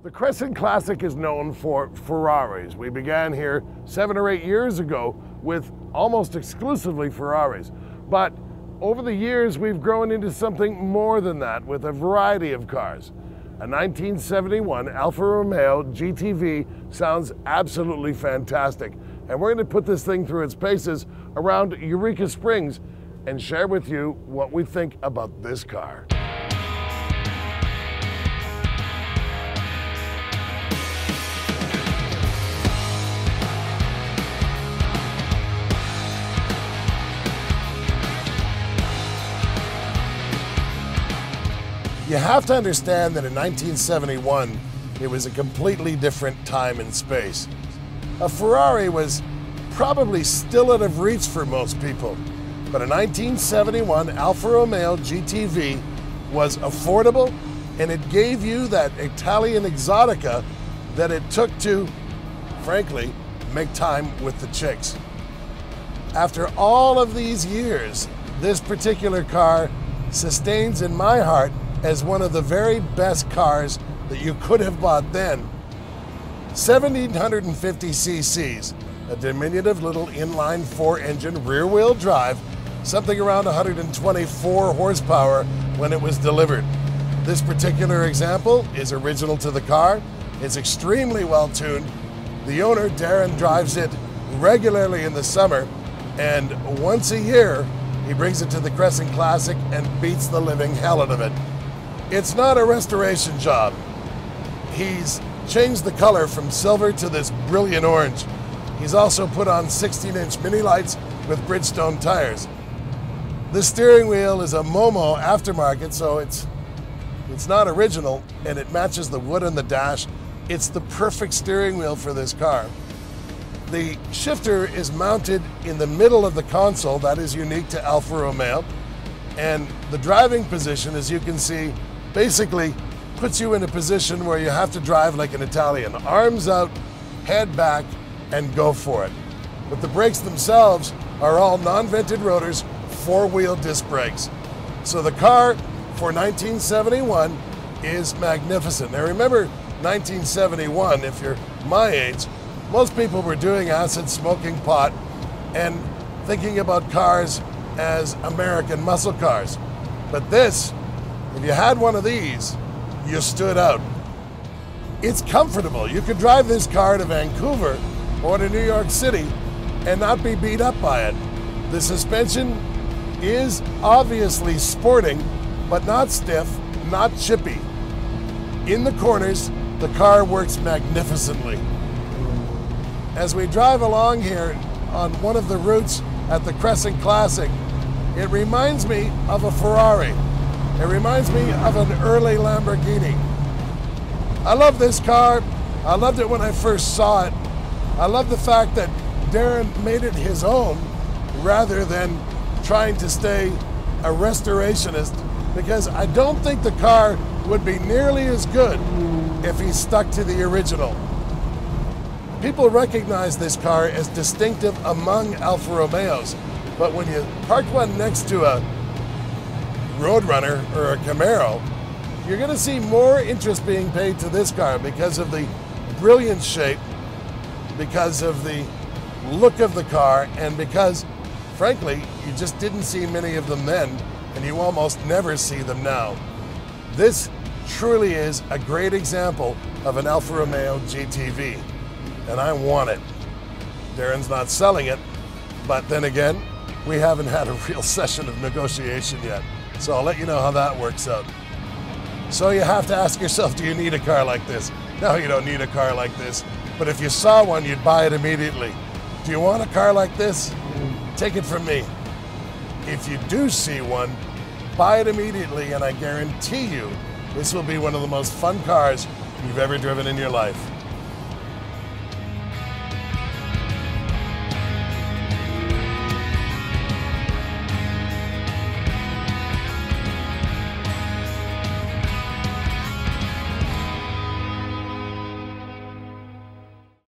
The Crescent Classic is known for Ferraris. We began here 7 or 8 years ago with almost exclusively Ferraris. But over the years, we've grown into something more than that with a variety of cars. A 1971 Alfa Romeo GTV sounds absolutely fantastic. And we're going to put this thing through its paces around Eureka Springs and share with you what we think about this car. You have to understand that in 1971, it was a completely different time and space. A Ferrari was probably still out of reach for most people, but a 1971 Alfa Romeo GTV was affordable, and it gave you that Italian exotica that it took to, frankly, make time with the chicks. After all of these years, this particular car sustains in my heart as one of the very best cars that you could have bought then. 1,750 cc's, a diminutive little inline 4-engine rear-wheel drive, something around 124 horsepower when it was delivered. This particular example is original to the car. It's extremely well tuned. The owner, Darren, drives it regularly in the summer, and once a year, he brings it to the Crescent Classic and beats the living hell out of it. It's not a restoration job. He's changed the color from silver to this brilliant orange. He's also put on 16-inch mini lights with Bridgestone tires. The steering wheel is a Momo aftermarket, so it's not original, and it matches the wood on the dash. It's the perfect steering wheel for this car. The shifter is mounted in the middle of the console. That is unique to Alfa Romeo. And the driving position, as you can see, basically puts you in a position where you have to drive like an Italian. Arms out, head back, and go for it. But the brakes themselves are all non-vented rotors, 4-wheel disc brakes. So the car for 1971 is magnificent. Now remember 1971, if you're my age, most people were doing acid, smoking pot, and thinking about cars as American muscle cars. But this, if you had one of these, you stood out. It's comfortable. You could drive this car to Vancouver or to New York City and not be beat up by it. The suspension is obviously sporting, but not stiff, not chippy. In the corners, the car works magnificently. As we drive along here on one of the routes at the Crescent Classic, it reminds me of a Ferrari. It reminds me of an early Lamborghini. I love this car. I loved it when I first saw it. I love the fact that Darren made it his own rather than trying to stay a restorationist, because I don't think the car would be nearly as good if he stuck to the original. People recognize this car as distinctive among Alfa Romeos, but when you park one next to a Roadrunner or a Romero, you're going to see more interest being paid to this car because of the brilliant shape, because of the look of the car, and because, frankly, you just didn't see many of them then, and you almost never see them now. This truly is a great example of an Alfa Romeo GTV, and I want it. Darren's not selling it, but then again, we haven't had a real session of negotiation yet. So I'll let you know how that works out. So you have to ask yourself, do you need a car like this? No, you don't need a car like this. But if you saw one, you'd buy it immediately. Do you want a car like this? Take it from me. If you do see one, buy it immediately, and I guarantee you, this will be one of the most fun cars you've ever driven in your life.